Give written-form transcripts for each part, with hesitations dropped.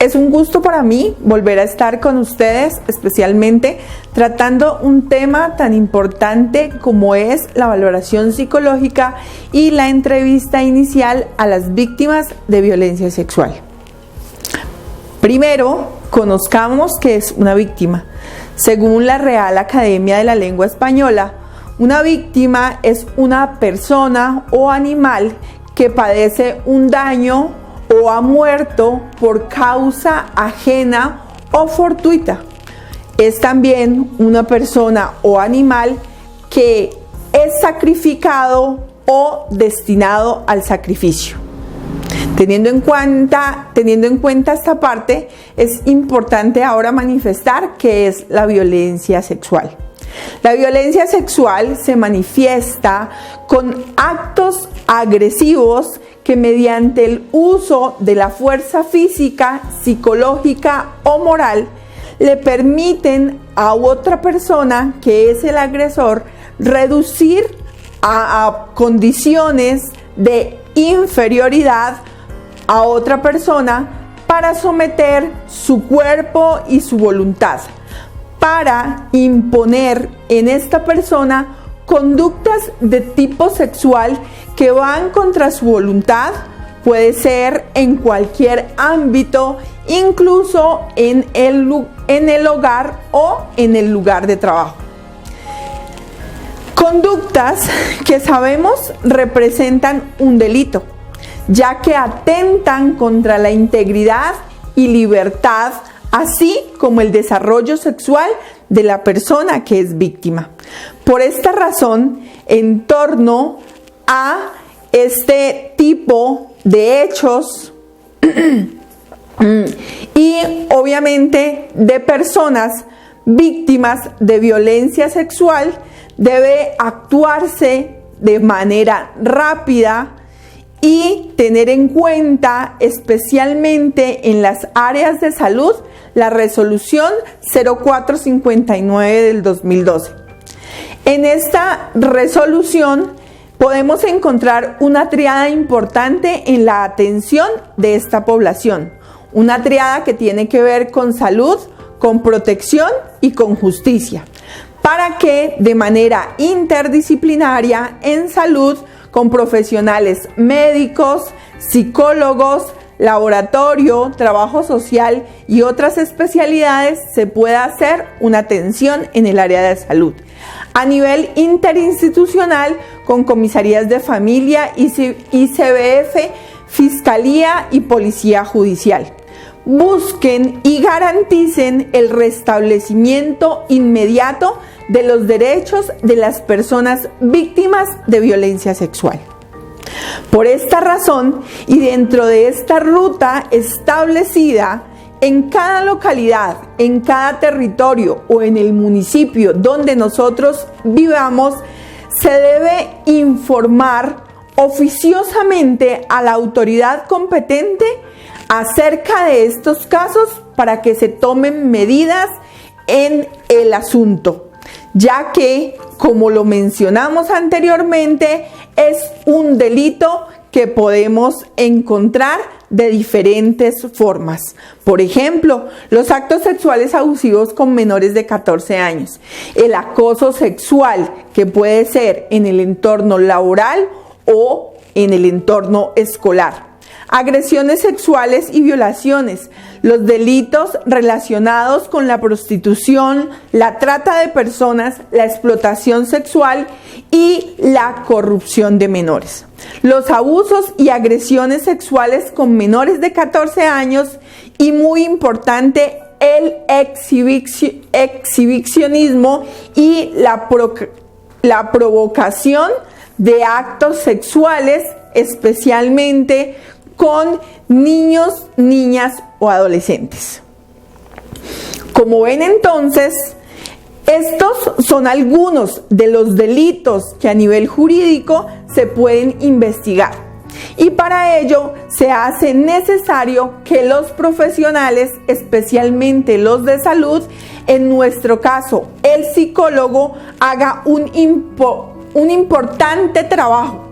Es un gusto para mí volver a estar con ustedes, especialmente tratando un tema tan importante como es la valoración psicológica y la entrevista inicial a las víctimas de violencia sexual. Primero, conozcamos qué es una víctima. Según la Real Academia de la Lengua Española, una víctima es una persona o animal que padece un daño o ha muerto por causa ajena o fortuita. Es también una persona o animal que es sacrificado o destinado al sacrificio. Teniendo en cuenta esta parte, es importante ahora manifestar qué es la violencia sexual. La violencia sexual se manifiesta con actos agresivos que mediante el uso de la fuerza física, psicológica o moral le permiten a otra persona, que es el agresor, reducir a condiciones de inferioridad a otra persona para someter su cuerpo y su voluntad, para imponer en esta persona conductas de tipo sexual que van contra su voluntad. Puede ser en cualquier ámbito, incluso en el hogar o en el lugar de trabajo. Conductas que sabemos representan un delito, ya que atentan contra la integridad y libertad, así como el desarrollo sexual de la persona que es víctima. Por esta razón, en torno a este tipo de hechos y obviamente de personas víctimas de violencia sexual, debe actuarse de manera rápida y tener en cuenta, especialmente en las áreas de salud, la resolución 0459 del 2012. En esta resolución podemos encontrar una triada importante en la atención de esta población, una triada que tiene que ver con salud, con protección y con justicia, para que de manera interdisciplinaria en salud, con profesionales médicos, psicólogos, laboratorio, trabajo social y otras especialidades, se pueda hacer una atención en el área de salud. A nivel interinstitucional, con comisarías de familia, ICBF, Fiscalía y Policía Judicial. Busquen y garanticen el restablecimiento inmediato de los derechos de las personas víctimas de violencia sexual. Por esta razón, y dentro de esta ruta establecida, en cada localidad, en cada territorio o en el municipio donde nosotros vivamos, se debe informar oficiosamente a la autoridad competente acerca de estos casos para que se tomen medidas en el asunto, ya que, como lo mencionamos anteriormente, es un delito que podemos encontrar de diferentes formas. Por ejemplo, los actos sexuales abusivos con menores de 14 años, el acoso sexual, que puede ser en el entorno laboral o en el entorno escolar, agresiones sexuales y violaciones, los delitos relacionados con la prostitución, la trata de personas, la explotación sexual y la corrupción de menores, los abusos y agresiones sexuales con menores de 14 años y, muy importante, el exhibicionismo y la provocación de actos sexuales, especialmente con niños, niñas o adolescentes. Como ven entonces, estos son algunos de los delitos que a nivel jurídico se pueden investigar, y para ello se hace necesario que los profesionales, especialmente los de salud, en nuestro caso el psicólogo, haga un importante trabajo,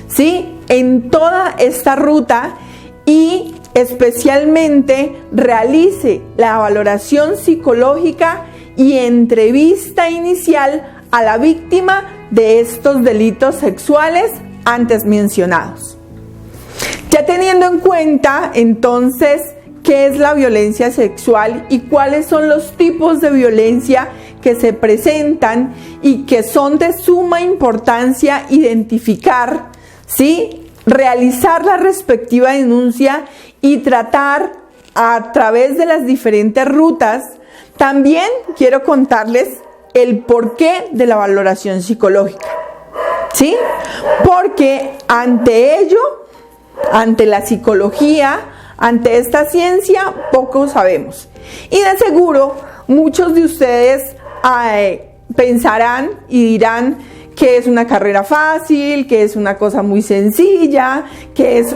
¿sí?, en toda esta ruta y especialmente realice la valoración psicológica y entrevista inicial a la víctima de estos delitos sexuales antes mencionados. Ya teniendo en cuenta entonces qué es la violencia sexual y cuáles son los tipos de violencia que se presentan y que son de suma importancia identificar, ¿sí?, realizar la respectiva denuncia y tratar a través de las diferentes rutas, también quiero contarles el porqué de la valoración psicológica, ¿sí? Porque ante ello, ante la psicología, ante esta ciencia, poco sabemos. Y de seguro, muchos de ustedes pensarán y dirán que es una carrera fácil, que es una cosa muy sencilla, que es,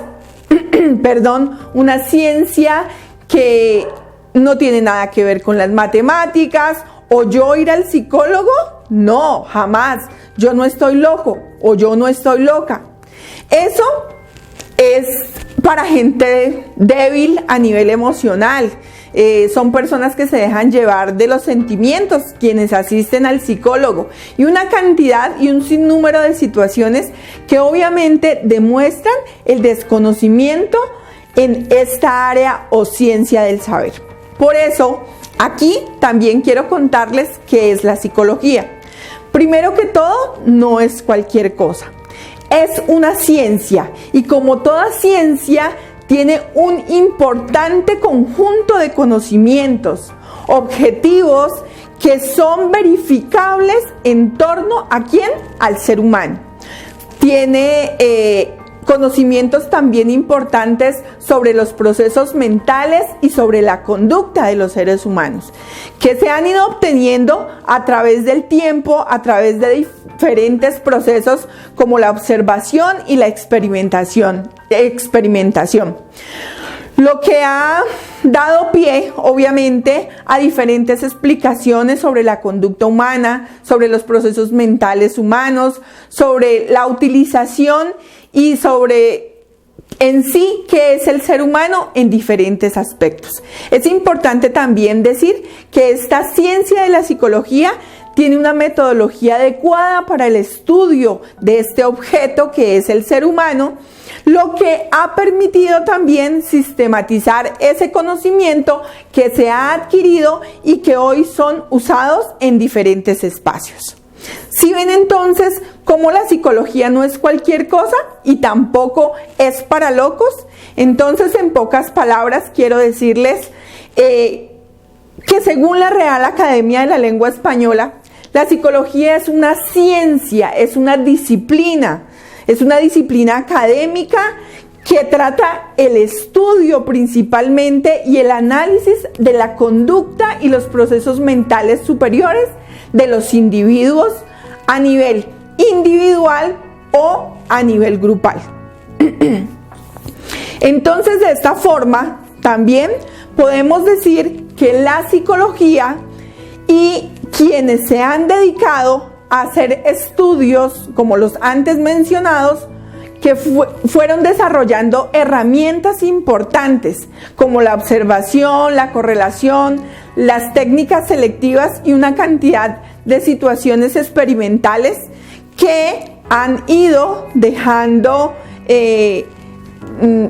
una ciencia que no tiene nada que ver con las matemáticas, o yo ir al psicólogo, no, jamás, yo no estoy loco, o yo no estoy loca. Eso es para gente débil a nivel emocional. Son personas que se dejan llevar de los sentimientos quienes asisten al psicólogo, y una cantidad y un sinnúmero de situaciones que obviamente demuestran el desconocimiento en esta área o ciencia del saber. Por eso, aquí también quiero contarles qué es la psicología. Primero que todo, no es cualquier cosa. Es una ciencia, y como toda ciencia, tiene un importante conjunto de conocimientos, objetivos que son verificables en torno a ¿quién? Al ser humano. Tiene conocimientos también importantes sobre los procesos mentales y sobre la conducta de los seres humanos, que se han ido obteniendo a través del tiempo, a través de diferentes procesos como la observación y la experimentación. Lo que ha dado pie, obviamente, a diferentes explicaciones sobre la conducta humana, sobre los procesos mentales humanos, sobre la utilización y sobre en sí qué es el ser humano en diferentes aspectos. Es importante también decir que esta ciencia de la psicología tiene una metodología adecuada para el estudio de este objeto que es el ser humano, lo que ha permitido también sistematizar ese conocimiento que se ha adquirido y que hoy son usados en diferentes espacios. Si ven entonces cómo la psicología no es cualquier cosa y tampoco es para locos, entonces en pocas palabras quiero decirles que según la Real Academia de la Lengua Española, la psicología es una ciencia, es una disciplina académica que trata el estudio principalmente y el análisis de la conducta y los procesos mentales superiores de los individuos a nivel individual o a nivel grupal. Entonces, de esta forma, también podemos decir que la psicología y quienes se han dedicado a hacer estudios como los antes mencionados, que fueron desarrollando herramientas importantes como la observación, la correlación, las técnicas selectivas y una cantidad de situaciones experimentales que han ido dejando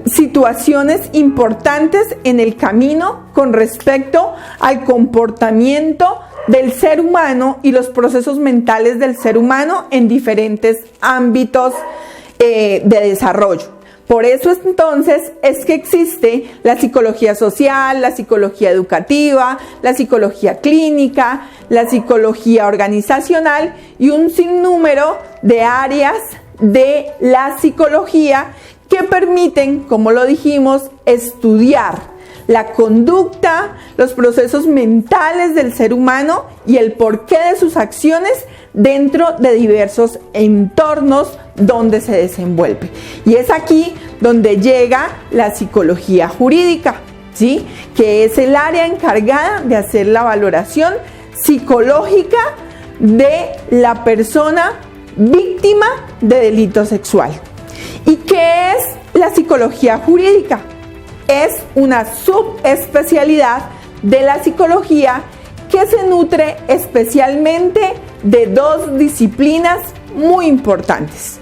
situaciones importantes en el camino con respecto al comportamiento del ser humano y los procesos mentales del ser humano en diferentes ámbitos de desarrollo. Por eso entonces es que existe la psicología social, la psicología educativa, la psicología clínica, la psicología organizacional y un sinnúmero de áreas de la psicología que permiten, como lo dijimos, estudiar la conducta, los procesos mentales del ser humano y el porqué de sus acciones dentro de diversos entornos donde se desenvuelve. Y es aquí donde llega la psicología jurídica, ¿sí?, que es el área encargada de hacer la valoración psicológica de la persona víctima de delito sexual. ¿Y qué es la psicología jurídica? es una subespecialidad de la psicología que se nutre especialmente de dos disciplinas muy importantes.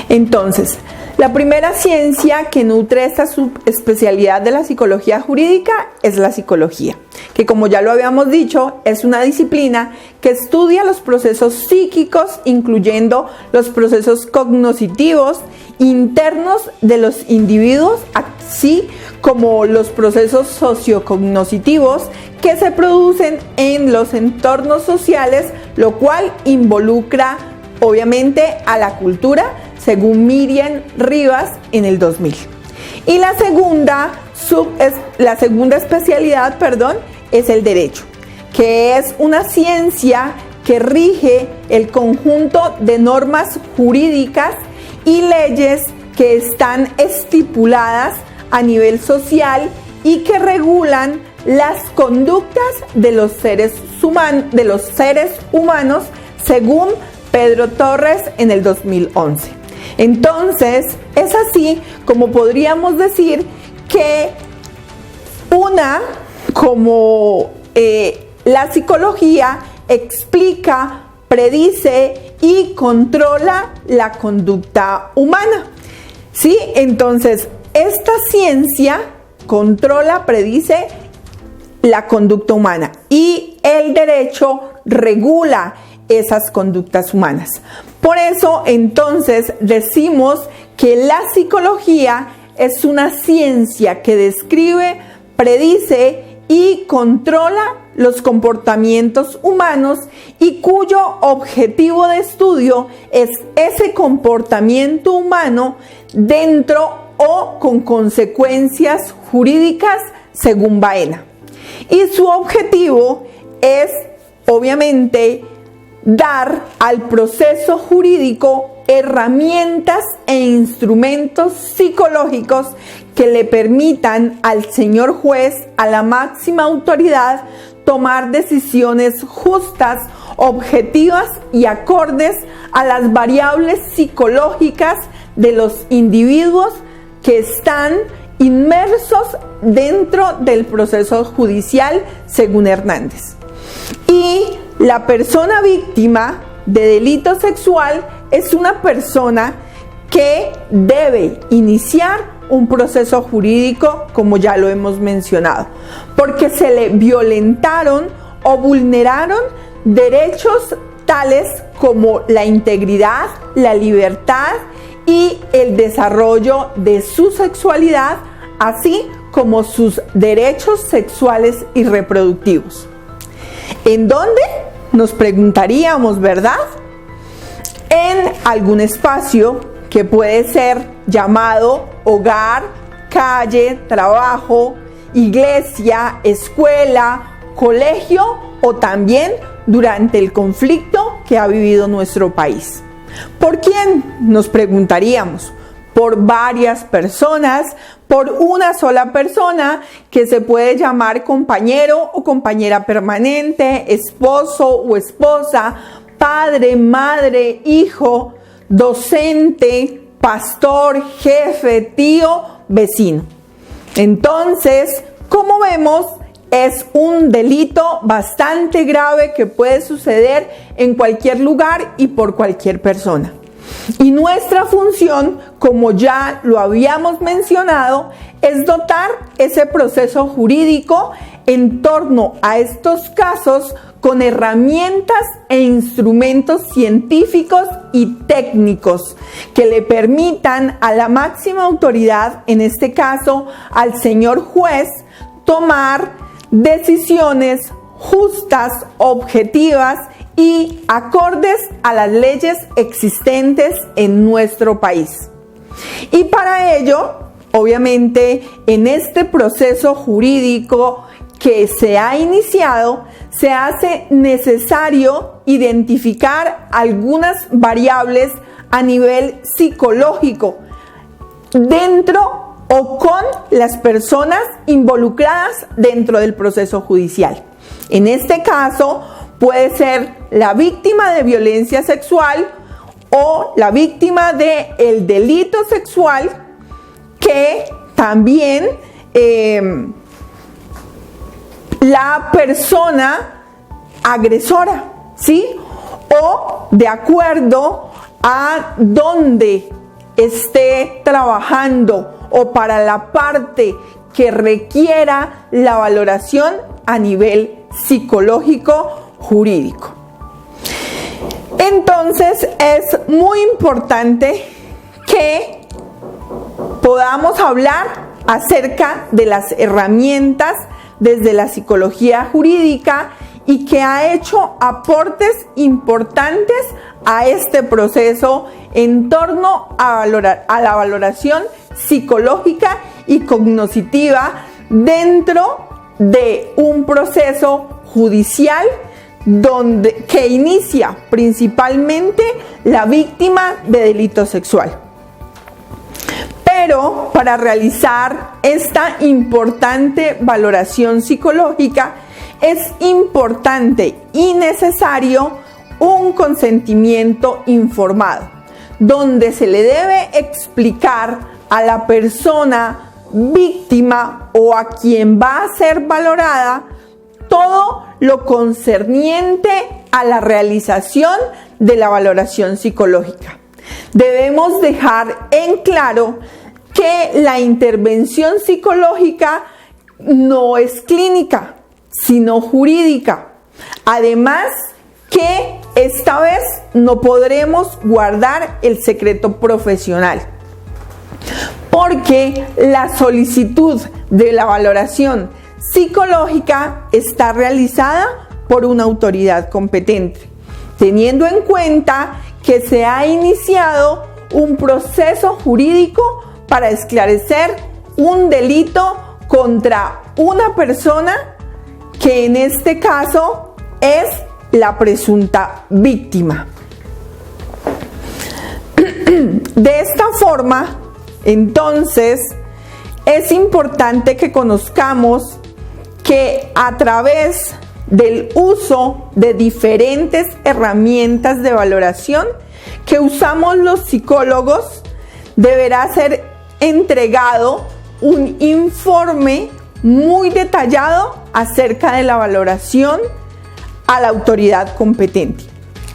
Entonces, la primera ciencia que nutre esta subespecialidad de la psicología jurídica es la psicología, que como ya lo habíamos dicho, es una disciplina que estudia los procesos psíquicos, incluyendo los procesos cognitivos internos de los individuos, así como los procesos sociocognitivos que se producen en los entornos sociales, lo cual involucra obviamente a la cultura, según Miriam Rivas en el 2000. Y la segunda especialidad, es el derecho, que es una ciencia que rige el conjunto de normas jurídicas y leyes que están estipuladas a nivel social y que regulan las conductas de los seres humanos, según Pedro Torres en el 2011. Entonces, es así como podríamos decir que la psicología explica, predice y controla la conducta humana. ¿Sí? Entonces, esta ciencia controla, predice la conducta humana y el derecho regula esas conductas humanas. Por eso, entonces, decimos que la psicología es una ciencia que describe, predice y controla los comportamientos humanos y cuyo objetivo de estudio es ese comportamiento humano dentro o con consecuencias jurídicas, según Baena. Y su objetivo es, obviamente, dar al proceso jurídico herramientas e instrumentos psicológicos que le permitan al señor juez, a la máxima autoridad, tomar decisiones justas, objetivas y acordes a las variables psicológicas de los individuos que están inmersos dentro del proceso judicial, según Hernández. Y la persona víctima de delito sexual es una persona que debe iniciar un proceso jurídico, como ya lo hemos mencionado, porque se le violentaron o vulneraron derechos tales como la integridad, la libertad y el desarrollo de su sexualidad, así como sus derechos sexuales y reproductivos. ¿En dónde? Nos preguntaríamos, ¿verdad? En algún espacio que puede ser llamado hogar, calle, trabajo, iglesia, escuela, colegio o también durante el conflicto que ha vivido nuestro país. ¿Por quién? Nos preguntaríamos. Por varias personas, por una sola persona que se puede llamar compañero o compañera permanente, esposo o esposa, padre, madre, hijo, docente, pastor, jefe, tío, vecino. Entonces, como vemos, es un delito bastante grave que puede suceder en cualquier lugar y por cualquier persona. Y nuestra función, como ya lo habíamos mencionado, es dotar ese proceso jurídico en torno a estos casos con herramientas e instrumentos científicos y técnicos que le permitan a la máxima autoridad, en este caso al señor juez, tomar decisiones justas, objetivas y acordes a las leyes existentes en nuestro país. Y para ello, obviamente, en este proceso jurídico que se ha iniciado, se hace necesario identificar algunas variables a nivel psicológico dentro o con las personas involucradas dentro del proceso judicial. En este caso, puede ser la víctima de violencia sexual o la víctima del delito sexual, que también la persona agresora, ¿sí? O de acuerdo a dónde esté trabajando o para la parte que requiera la valoración a nivel psicológico jurídico. Entonces es muy importante que podamos hablar acerca de las herramientas desde la psicología jurídica y que ha hecho aportes importantes a este proceso en torno a la valoración psicológica y cognitiva dentro de un proceso judicial que inicia principalmente la víctima de delito sexual. Pero para realizar esta importante valoración psicológica es importante y necesario un consentimiento informado, donde se le debe explicar a la persona víctima o a quien va a ser valorada todo lo concerniente a la realización de la valoración psicológica. Debemos dejar en claro que la intervención psicológica no es clínica, sino jurídica. Además, que esta vez no podremos guardar el secreto profesional, porque la solicitud de la valoración psicológica está realizada por una autoridad competente, teniendo en cuenta que se ha iniciado un proceso jurídico para esclarecer un delito contra una persona que en este caso es la presunta víctima. De esta forma, entonces, es importante que conozcamos que a través del uso de diferentes herramientas de valoración que usamos los psicólogos, deberá ser entregado un informe muy detallado acerca de la valoración a la autoridad competente,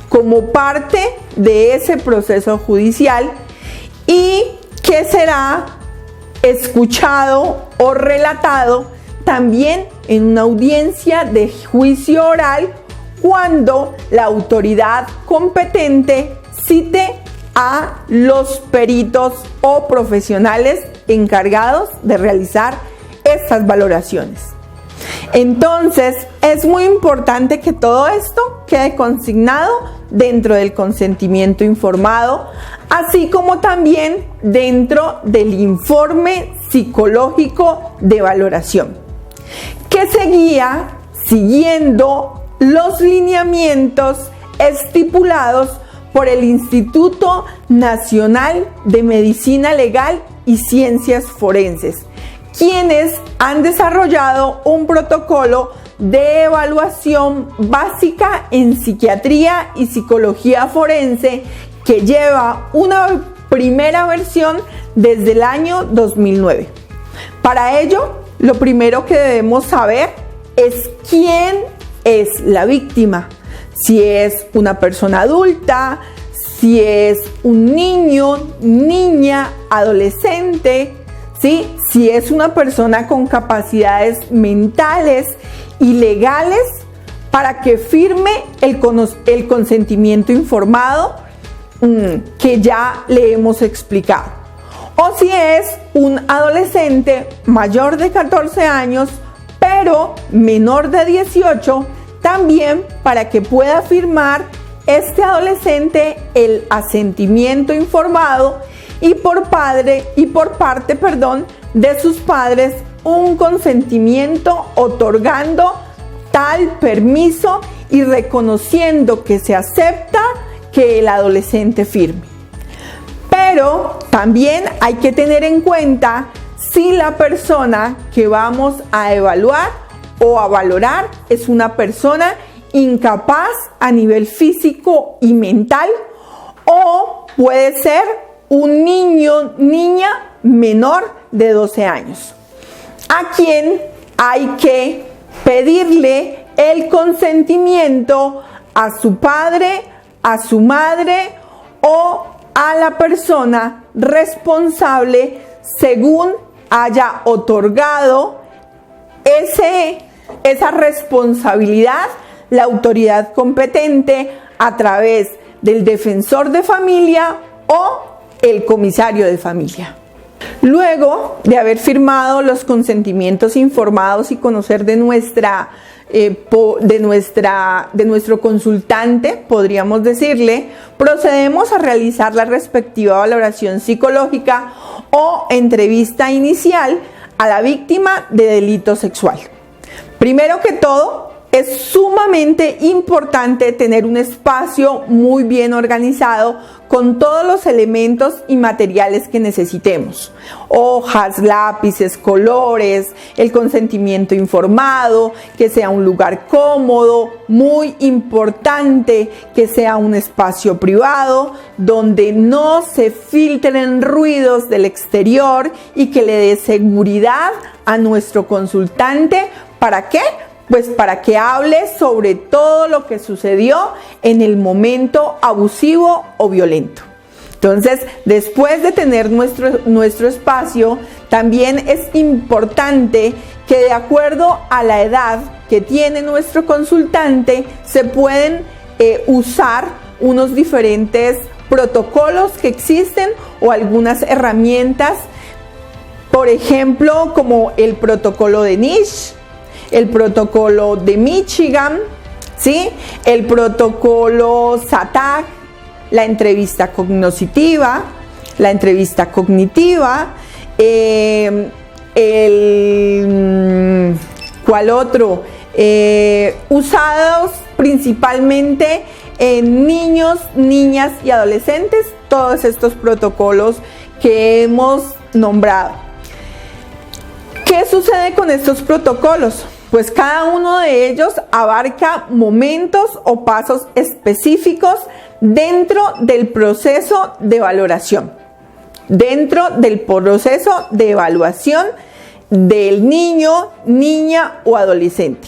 como parte de ese proceso judicial y que será escuchado o relatado también en una audiencia de juicio oral cuando la autoridad competente cite a los peritos o profesionales encargados de realizar estas valoraciones. Entonces, es muy importante que todo esto quede consignado dentro del consentimiento informado, así como también dentro del informe psicológico de valoración, que se guía siguiendo los lineamientos estipulados por el Instituto Nacional de Medicina Legal y Ciencias Forenses, quienes han desarrollado un protocolo de evaluación básica en psiquiatría y psicología forense que lleva una primera versión desde el año 2009. Para ello, lo primero que debemos saber es quién es la víctima. Si es una persona adulta, si es un niño, niña, adolescente, ¿sí? Si es una persona con capacidades mentales y legales para que firme el consentimiento informado que ya le hemos explicado. O si es un adolescente mayor de 14 años, pero menor de 18, también para que pueda firmar este adolescente el asentimiento informado y por parte de sus padres un consentimiento otorgando tal permiso y reconociendo que se acepta que el adolescente firme. Pero también hay que tener en cuenta si la persona que vamos a evaluar o a valorar es una persona incapaz a nivel físico y mental, o puede ser un niño, niña menor de 12 años. a quien hay que pedirle el consentimiento a su padre, a su madre o a la persona responsable según haya otorgado esa responsabilidad la autoridad competente a través del defensor de familia o el comisario de familia. Luego de haber firmado los consentimientos informados y conocer de nuestro consultante, podríamos decirle, procedemos a realizar la respectiva valoración psicológica o entrevista inicial a la víctima de delito sexual. Primero que todo, es sumamente importante tener un espacio muy bien organizado con todos los elementos y materiales que necesitemos. Hojas, lápices, colores, el consentimiento informado, que sea un lugar cómodo, muy importante que sea un espacio privado donde no se filtren ruidos del exterior y que le dé seguridad a nuestro consultante. ¿Para qué? Pues para que hable sobre todo lo que sucedió en el momento abusivo o violento. Entonces, después de tener nuestro espacio, también es importante que de acuerdo a la edad que tiene nuestro consultante, se pueden usar unos diferentes protocolos que existen o algunas herramientas, por ejemplo, como el protocolo de Nisch, el protocolo de Michigan, ¿sí? El protocolo SATAC, la entrevista cognoscitiva, la entrevista cognitiva, ¿cuál otro? Usados principalmente en niños, niñas y adolescentes, todos estos protocolos que hemos nombrado. ¿Qué sucede con estos protocolos? Pues cada uno de ellos abarca momentos o pasos específicos dentro del proceso de valoración, dentro del proceso de evaluación del niño, niña o adolescente.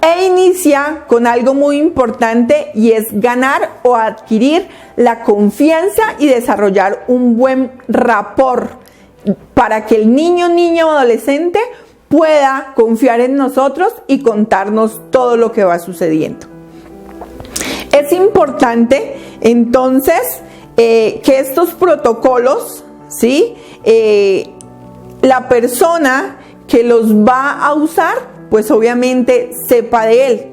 E inicia con algo muy importante y es ganar o adquirir la confianza y desarrollar un buen rapport para que el niño, niña o adolescente pueda confiar en nosotros y contarnos todo lo que va sucediendo. Es importante entonces que estos protocolos, ¿sí? La persona que los va a usar, pues obviamente sepa de él,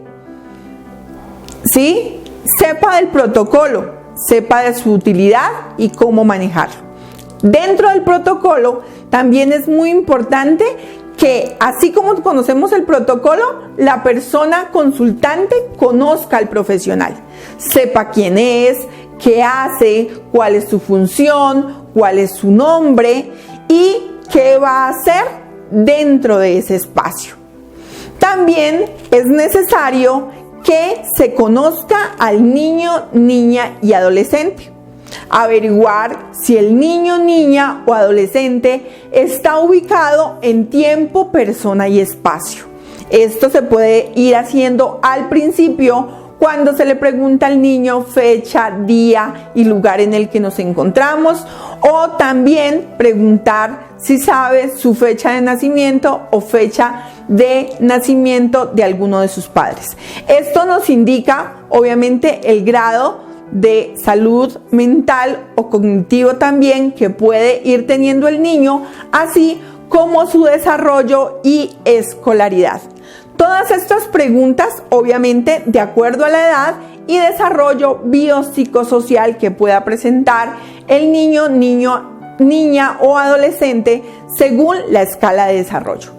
¿sí? Sepa del protocolo, sepa de su utilidad y cómo manejarlo. Dentro del protocolo también es muy importante que, así como conocemos el protocolo, la persona consultante conozca al profesional, sepa quién es, qué hace, cuál es su función, cuál es su nombre y qué va a hacer dentro de ese espacio. También es necesario que se conozca al niño, niña y adolescente. Averiguar si el niño, niña o adolescente está ubicado en tiempo, persona y espacio. Esto se puede ir haciendo al principio cuando se le pregunta al niño fecha, día y lugar en el que nos encontramos, o también preguntar si sabe su fecha de nacimiento o fecha de nacimiento de alguno de sus padres. Esto nos indica obviamente el grado de salud mental o cognitivo también que puede ir teniendo el niño, así como su desarrollo y escolaridad. Todas estas preguntas, obviamente, de acuerdo a la edad y desarrollo biopsicosocial que pueda presentar el niño, niña o adolescente según la escala de desarrollo.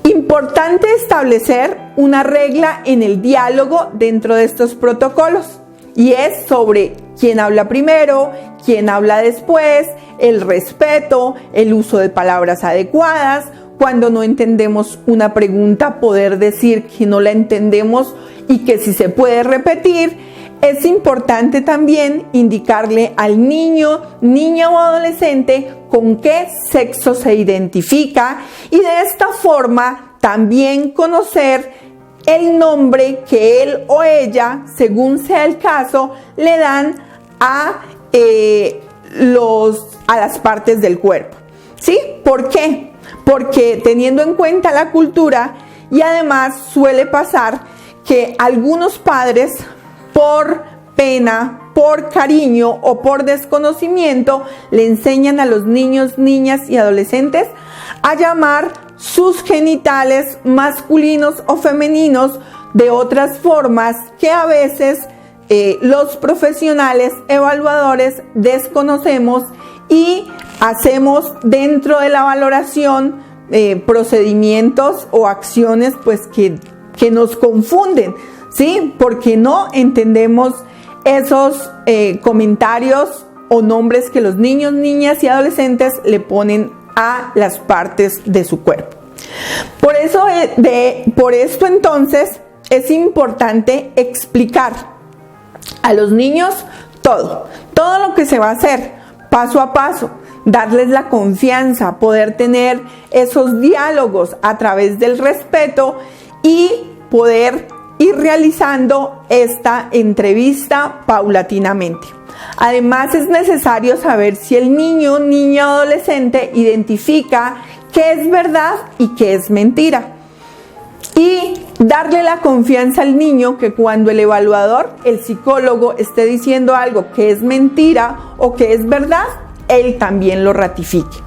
Importante establecer una regla en el diálogo dentro de estos protocolos. Y es sobre quién habla primero, quién habla después, el respeto, el uso de palabras adecuadas. Cuando no entendemos una pregunta, poder decir que no la entendemos y que si se puede repetir. es importante también indicarle al niño, niña o adolescente con qué sexo se identifica y de esta forma también conocer el nombre que él o ella, según sea el caso, le dan a las partes del cuerpo. ¿Sí? ¿Por qué? Porque teniendo en cuenta la cultura y además suele pasar que algunos padres, por pena, por cariño o por desconocimiento, le enseñan a los niños, niñas y adolescentes a llamar sus genitales masculinos o femeninos de otras formas que a veces los profesionales evaluadores desconocemos y hacemos dentro de la valoración procedimientos o acciones pues que nos confunden, ¿sí? Porque no entendemos esos comentarios o nombres que los niños, niñas y adolescentes le ponen a las partes de su cuerpo. Por esto entonces es importante explicar a los niños todo lo que se va a hacer paso a paso, darles la confianza, poder tener esos diálogos a través del respeto y poder ir realizando esta entrevista paulatinamente. Además, es necesario saber si el niño, niña o adolescente identifica qué es verdad y qué es mentira. Y darle la confianza al niño que cuando el evaluador, el psicólogo, esté diciendo algo que es mentira o que es verdad, él también lo ratifique.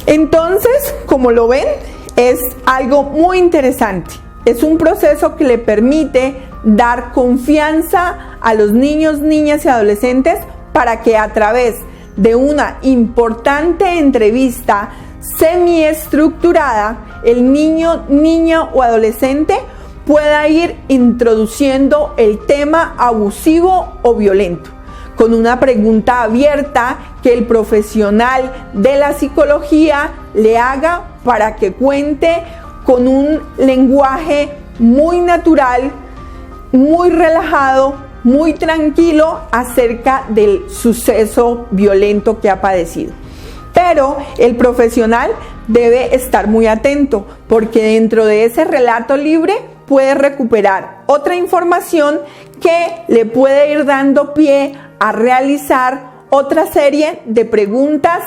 Entonces, como lo ven, es algo muy interesante. Es un proceso que le permite dar confianza a los niños, niñas y adolescentes para que a través de una importante entrevista semiestructurada, el niño, niña o adolescente pueda ir introduciendo el tema abusivo o violento, con una pregunta abierta que el profesional de la psicología le haga para que cuente con un lenguaje muy natural, muy relajado, muy tranquilo acerca del suceso violento que ha padecido. Pero el profesional debe estar muy atento porque dentro de ese relato libre puede recuperar otra información que le puede ir dando pie a realizar otra serie de preguntas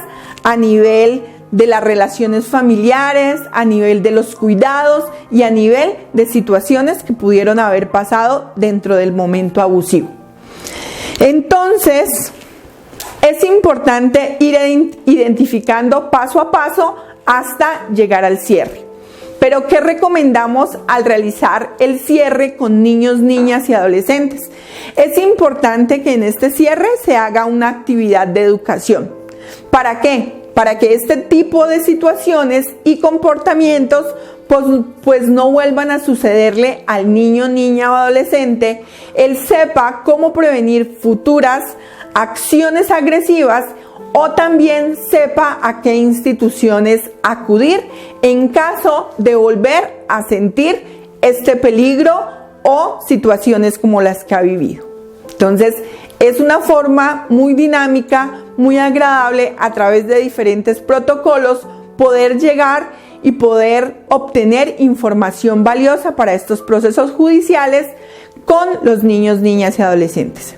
a nivel de las relaciones familiares, a nivel de los cuidados y a nivel de situaciones que pudieron haber pasado dentro del momento abusivo. Entonces, es importante ir identificando paso a paso hasta llegar al cierre. Pero, ¿qué recomendamos al realizar el cierre con niños, niñas y adolescentes? Es importante que en este cierre se haga una actividad de educación. ¿Para qué? Para que este tipo de situaciones y comportamientos pues no vuelvan a sucederle al niño, niña o adolescente. Él sepa cómo prevenir futuras acciones agresivas o también sepa a qué instituciones acudir en caso de volver a sentir este peligro o situaciones como las que ha vivido. Entonces, es una forma muy dinámica, muy agradable a través de diferentes protocolos poder llegar y poder obtener información valiosa para estos procesos judiciales con los niños, niñas y adolescentes.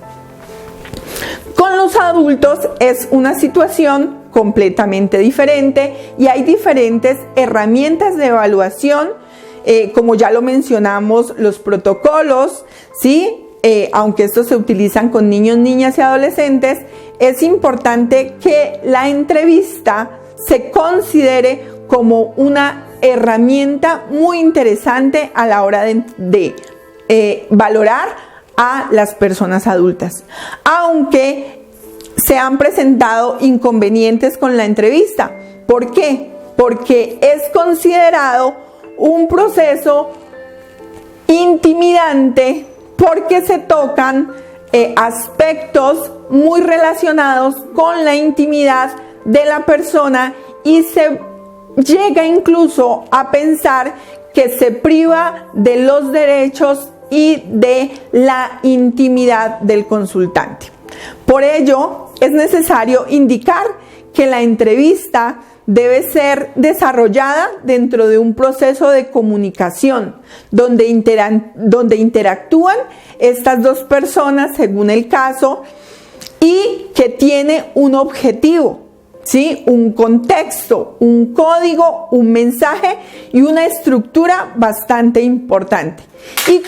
Con los adultos es una situación completamente diferente y hay diferentes herramientas de evaluación, como ya lo mencionamos, los protocolos, ¿sí? Aunque estos se utilizan con niños, niñas y adolescentes, es importante que la entrevista se considere como una herramienta muy interesante a la hora de valorar a las personas adultas. Aunque se han presentado inconvenientes con la entrevista. ¿Por qué? Porque es considerado un proceso intimidante porque se tocan aspectos muy relacionados con la intimidad de la persona y se llega incluso a pensar que se priva de los derechos y de la intimidad del consultante. Por ello, es necesario indicar que la entrevista debe ser desarrollada dentro de un proceso de comunicación donde interactúan estas dos personas según el caso y que tiene un objetivo, ¿sí? Un contexto, un código, un mensaje y una estructura bastante importante y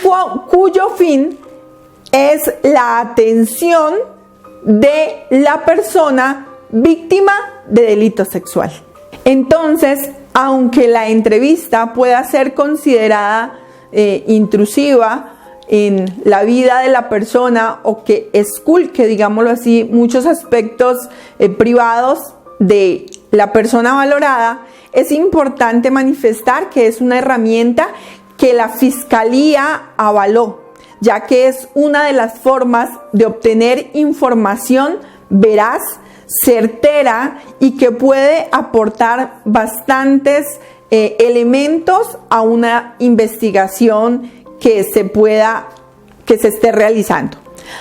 cuyo fin es la atención de la persona víctima de delito sexual. Entonces, aunque la entrevista pueda ser considerada intrusiva en la vida de la persona o que esculque, digámoslo así, muchos aspectos privados de la persona valorada, es importante manifestar que es una herramienta que la Fiscalía avaló, ya que es una de las formas de obtener información veraz, certera y que puede aportar bastantes elementos a una investigación que se esté realizando.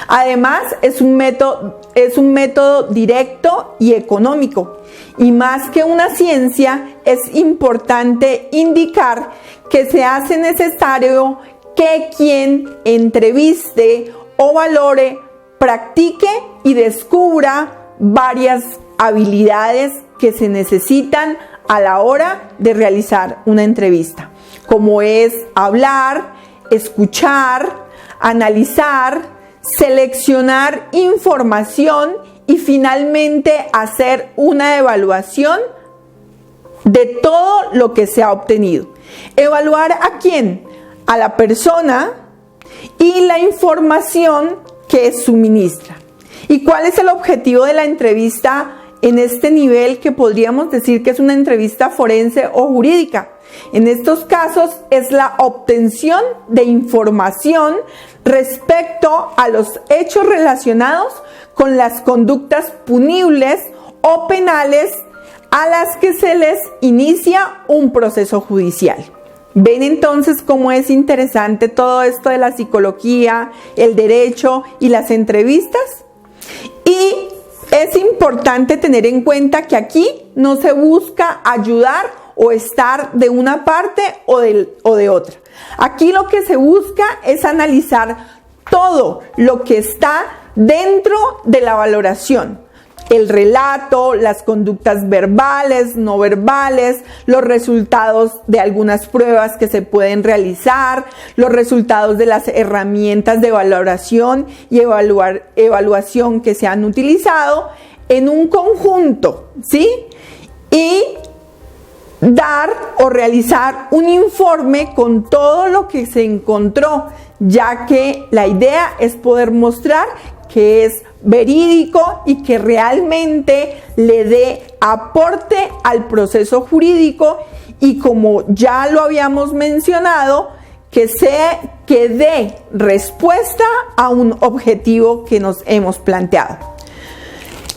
Además, es un método directo y económico. Y más que una ciencia, es importante indicar que se hace necesario que quien entreviste o valore practique y descubra varias habilidades que se necesitan a la hora de realizar una entrevista, como es hablar, escuchar, analizar, seleccionar información y finalmente hacer una evaluación de todo lo que se ha obtenido. ¿Evaluar a quién? A la persona y la información que suministra. ¿Y cuál es el objetivo de la entrevista en este nivel que podríamos decir que es una entrevista forense o jurídica? En estos casos es la obtención de información respecto a los hechos relacionados con las conductas punibles o penales a las que se les inicia un proceso judicial. ¿Ven entonces cómo es interesante todo esto de la psicología, el derecho y las entrevistas? Y es importante tener en cuenta que aquí no se busca ayudar o estar de una parte o de otra. Aquí lo que se busca es analizar todo lo que está dentro de la valoración. El relato, las conductas verbales, no verbales, los resultados de algunas pruebas que se pueden realizar, los resultados de las herramientas de valoración y evaluación que se han utilizado en un conjunto, ¿sí? Y dar o realizar un informe con todo lo que se encontró, ya que la idea es poder mostrar que es verídico y que realmente le dé aporte al proceso jurídico y, como ya lo habíamos mencionado, que dé respuesta a un objetivo que nos hemos planteado.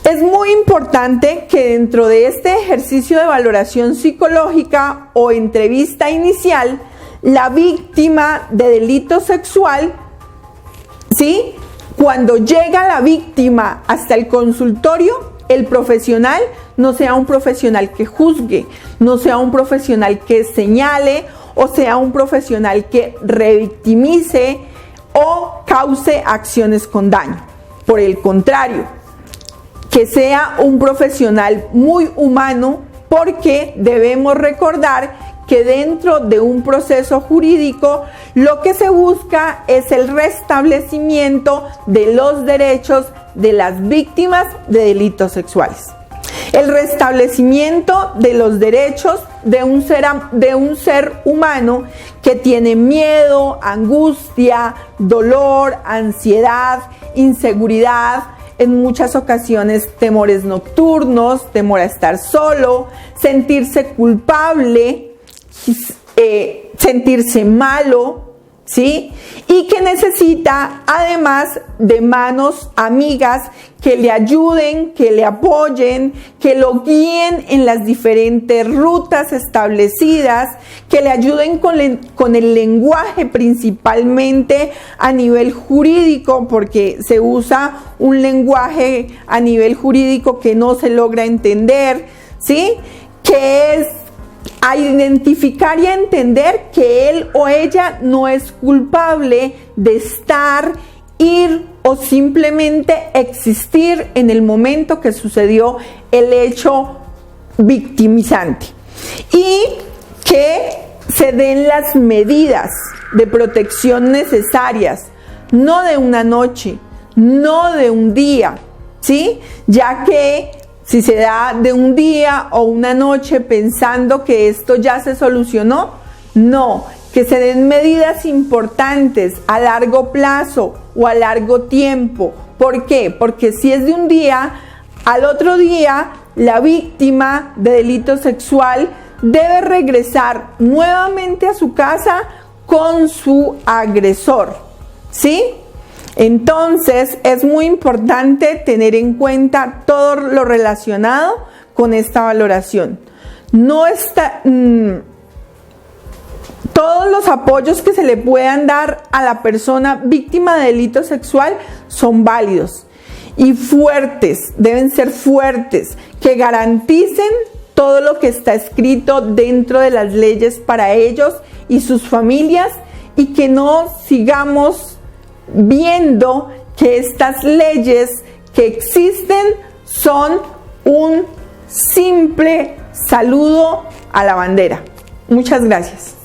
Es muy importante que dentro de este ejercicio de valoración psicológica o entrevista inicial, la víctima de delito sexual, ¿sí?, cuando llega la víctima hasta el consultorio, el profesional no sea un profesional que juzgue, no sea un profesional que señale o sea un profesional que revictimice o cause acciones con daño. Por el contrario, que sea un profesional muy humano, porque debemos recordar que dentro de un proceso jurídico lo que se busca es el restablecimiento de los derechos de las víctimas de delitos sexuales. El restablecimiento de los derechos de un ser humano que tiene miedo, angustia, dolor, ansiedad, inseguridad, en muchas ocasiones temores nocturnos, temor a estar solo, sentirse culpable, sentirse malo ¿sí? Y que necesita además de manos amigas que le ayuden, que le apoyen, que lo guíen en las diferentes rutas establecidas, que le ayuden con el lenguaje principalmente a nivel jurídico, porque se usa un lenguaje a nivel jurídico que no se logra entender, ¿sí? Que es a identificar y a entender que él o ella no es culpable de estar, ir o simplemente existir en el momento que sucedió el hecho victimizante. Y que se den las medidas de protección necesarias, no de una noche, no de un día, ¿sí? Ya que si se da de un día o una noche pensando que esto ya se solucionó, no, que se den medidas importantes a largo plazo o a largo tiempo. ¿Por qué? Porque si es de un día, al otro día la víctima de delito sexual debe regresar nuevamente a su casa con su agresor, ¿sí? Entonces es muy importante tener en cuenta todo lo relacionado con esta valoración. No está, todos los apoyos que se le puedan dar a la persona víctima de delito sexual son válidos y fuertes, deben ser fuertes, que garanticen todo lo que está escrito dentro de las leyes para ellos y sus familias, y que no sigamos viendo que estas leyes que existen son un simple saludo a la bandera. Muchas gracias.